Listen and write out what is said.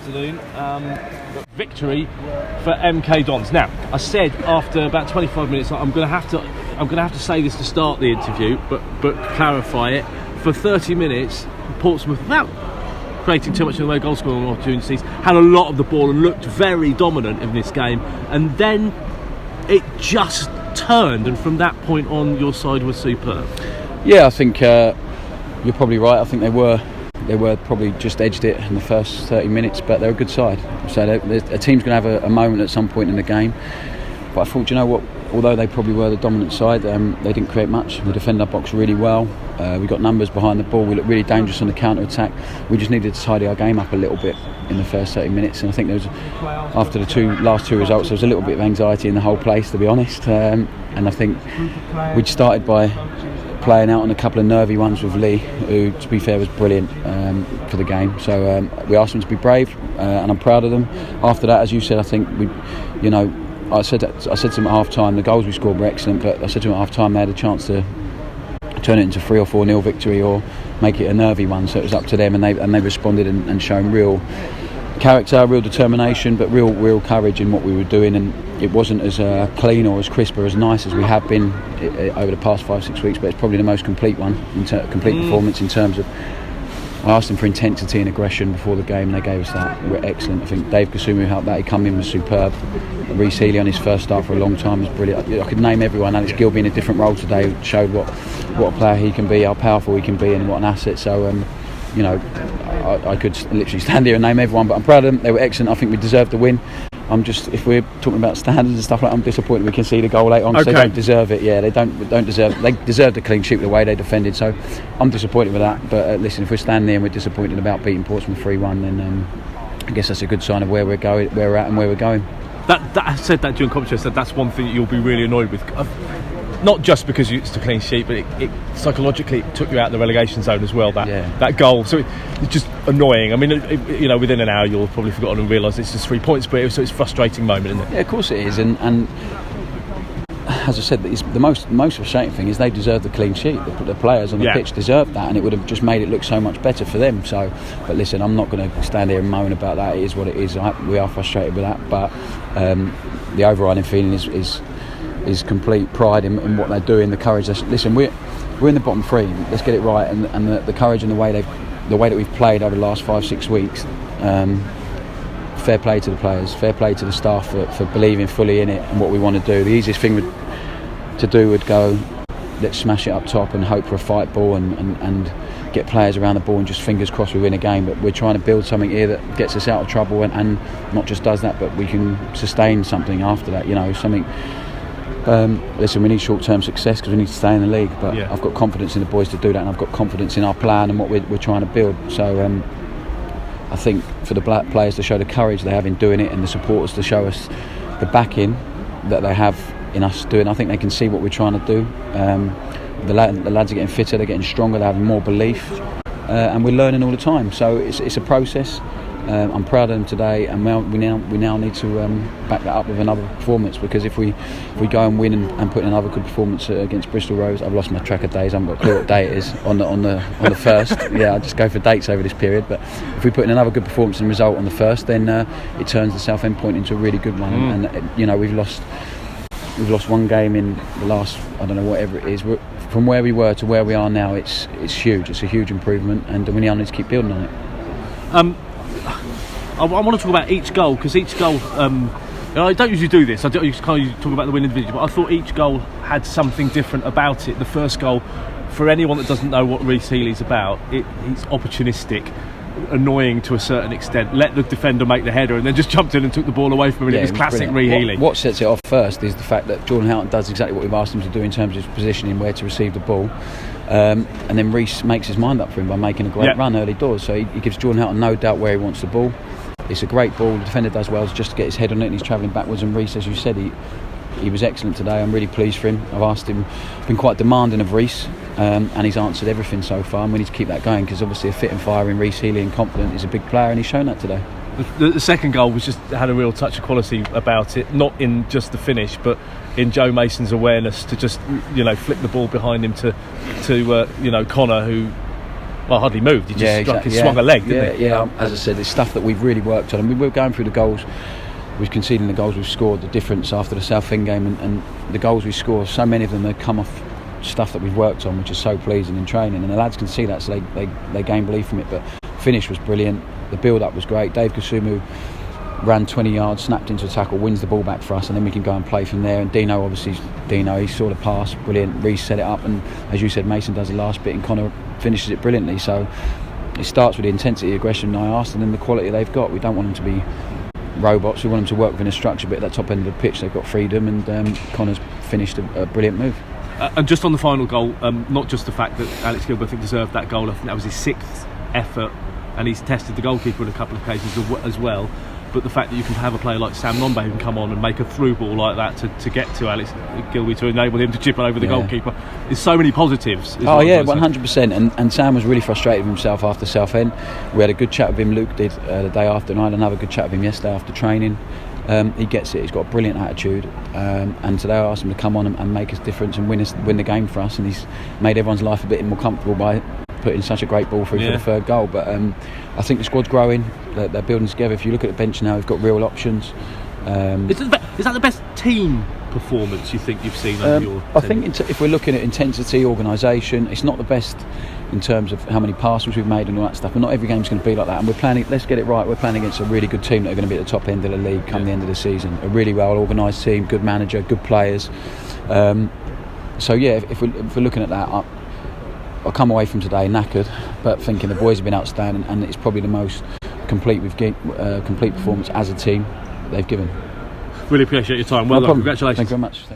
afternoon. Victory for MK Dons. Now, I said after about 25 minutes, I'm going to have to say this to start the interview, but clarify it. For 30 minutes, Portsmouth, without creating too much in the way of goal scoring opportunities, had a lot of the ball and looked very dominant in this game. And then it just turned, and from that point on, your side was superb. Yeah, I think you're probably right. I think they were probably just edged it in the first 30 minutes, but they're a good side. So a team's going to have a moment at some point in the game. But I thought, you know what, although they probably were the dominant side, they didn't create much. We defended our box really well. We got numbers behind the ball. We looked really dangerous on the counter-attack. We just needed to tidy our game up a little bit in the first 30 minutes. And I think there was, after the last two results, there was a little bit of anxiety in the whole place, to be honest. And I think we'd started by playing out on a couple of nervy ones with Lee, who, to be fair, was brilliant for the game. So we asked them to be brave, and I'm proud of them. After that, as you said, I think I said to them at half time, the goals we scored were excellent, but I said to them at half time they had a chance to turn it into 3 or 4-0 victory or make it a nervy one. So it was up to them, and they responded and shown real character, real determination, but real courage in what we were doing. And it wasn't as clean or as crisp or as nice as we have been over the past 5-6 weeks, but it's probably the most complete one, complete performance in terms of. I asked them for intensity and aggression before the game, and they gave us that. They were excellent. I think Dave Kasumu helped that. He come in, was superb. Reece on his first start for a long time was brilliant. I could name everyone. Alex Gilbert in a different role today showed what a player he can be, how powerful he can be, and what an asset. So I could literally stand here and name everyone, but I'm proud of them. They were excellent. I think we deserved the win. If we're talking about standards and stuff like that, I'm disappointed we can see the goal late on because they don't deserve it. Yeah, they don't deserve. They deserved a clean sheet the way they defended. So I'm disappointed with that. But listen, if we're standing there and we're disappointed about beating Portsmouth 3-1, then I guess that's a good sign of where we're going, where we're at, and where we're going. I said that during commentary. I said that's one thing that you'll be really annoyed with. Not just because it's a clean sheet, but it psychologically took you out of the relegation zone as well. That goal, so it's just annoying. I mean, within an hour you'll have probably forgotten and realised it's just 3 points, but it's a frustrating moment, isn't it? Yeah, of course it is. And as I said, the most frustrating thing is they deserve the clean sheet. The players on the pitch deserved that, and it would have just made it look so much better for them. So, but listen, I'm not going to stand here and moan about that. It is what it is. We are frustrated with that, but the overriding feeling is complete pride in what they're doing, the courage. Listen, we're in the bottom three. Let's get it right, and the courage and the way that we've played over the last 5-6 weeks. Fair play to the players, fair play to the staff for believing fully in it and what we want to do. The easiest thing to do would go, let's smash it up top and hope for a fight ball and get players around the ball and just fingers crossed we win a game. But we're trying to build something here that gets us out of trouble and not just does that, but we can sustain something after that. Something. Listen, we need short-term success because we need to stay in the league, but I've got confidence in the boys to do that, and I've got confidence in our plan and what we're trying to build. So I think for the black players to show the courage they have in doing it, and the supporters to show us the backing that they have in us doing, I think they can see what we're trying to do. The lads are getting fitter, they're getting stronger, they're having more belief, and we're learning all the time. So it's a process. I'm proud of them today, and we now need to back that up with another performance, because if we go and win and put in another good performance against Bristol Rovers, I've lost my track of days. I haven't got a clue what day it is on the first. Yeah, I just go for dates over this period. But if we put in another good performance and result on the first, then it turns the Southend point into a really good one. And we've lost one game in the last, I don't know, whatever it is. From where we were to where we are now, it's huge. It's a huge improvement, and we now need to keep building on it. I want to talk about each goal, because each goal, I don't usually do this, I just kind of talk about the win individually, but I thought each goal had something different about it. The first goal, for anyone that doesn't know what Reece Healy's about, it's opportunistic, annoying to a certain extent. Let the defender make the header and then just jumped in and took the ball away from him. It was classic Reece Healy. What sets it off first is the fact that Jordan Houghton does exactly what we've asked him to do in terms of his positioning, where to receive the ball. And then Reece makes his mind up for him by making a great run early doors. So he gives Jordan Houghton no doubt where he wants the ball. It's a great ball. The defender does well just to get his head on it, and he's travelling backwards. And Reece, as you said, he was excellent today. I'm really pleased for him. I've asked him, been quite demanding of Reece, and he's answered everything so far. And we need to keep that going, because obviously a fit and firing Reece Healy and confident is a big player, and he's shown that today. The second goal was just had a real touch of quality about it, not in just the finish, but in Joe Mason's awareness to just flick the ball behind him to Connor, who Well, hardly moved. He just swung a leg, didn't he? Yeah. As I said, it's stuff that we've really worked on. And we were going through the goals. We're conceding the goals we've scored, the difference after the Southend game, and the goals we score, so many of them have come off stuff that we've worked on, which is so pleasing in training, and the lads can see that, so they gain belief from it. But finish was brilliant, the build-up was great. Dave Kasumu ran 20 yards, snapped into a tackle, wins the ball back for us, and then we can go and play from there. And Dino, he saw the pass, brilliant. Reece set it up, and as you said, Mason does the last bit, and Connor finishes it brilliantly. So it starts with the intensity, aggression I asked, and then the quality they've got. We don't want them to be robots, we want them to work within a structure, but at that top end of the pitch they've got freedom, and Connor's finished a brilliant move. And just on the final goal, not just the fact that Alex Gilbert, I think, deserved that goal. I think that was his 6th effort, and he's tested the goalkeeper on a couple of occasions as well. But the fact that you can have a player like Sam Nombe who can come on and make a through ball like that to get to Alex Gilbert, to enable him to chip it over the goalkeeper, there's so many positives. 100%. And Sam was really frustrated with himself after Southend. We had a good chat with him. Luke did the day after, and I had another good chat with him yesterday after training. He gets it. He's got a brilliant attitude, and today I asked him to come on and make a difference and win the game for us. And he's made everyone's life a bit more comfortable by putting such a great ball through for the third goal. But I think the squad's growing. They're building together. If you look at the bench now, we've got real options. Is that the best team performance you think you've seen under your team? I think if we're looking at intensity, organisation, it's not the best in terms of how many parcels we've made and all that stuff, but not every game's going to be like that. And we're planning, let's get it right, we're planning against a really good team that are going to be at the top end of the league come the end of the season. A really well organised team, good manager, good players. So yeah, if we're looking at that, I'll come away from today knackered, but thinking the boys have been outstanding, and it's probably the most complete complete performance as a team they've given. Really appreciate your time. Well done. Congratulations. Thank you very much.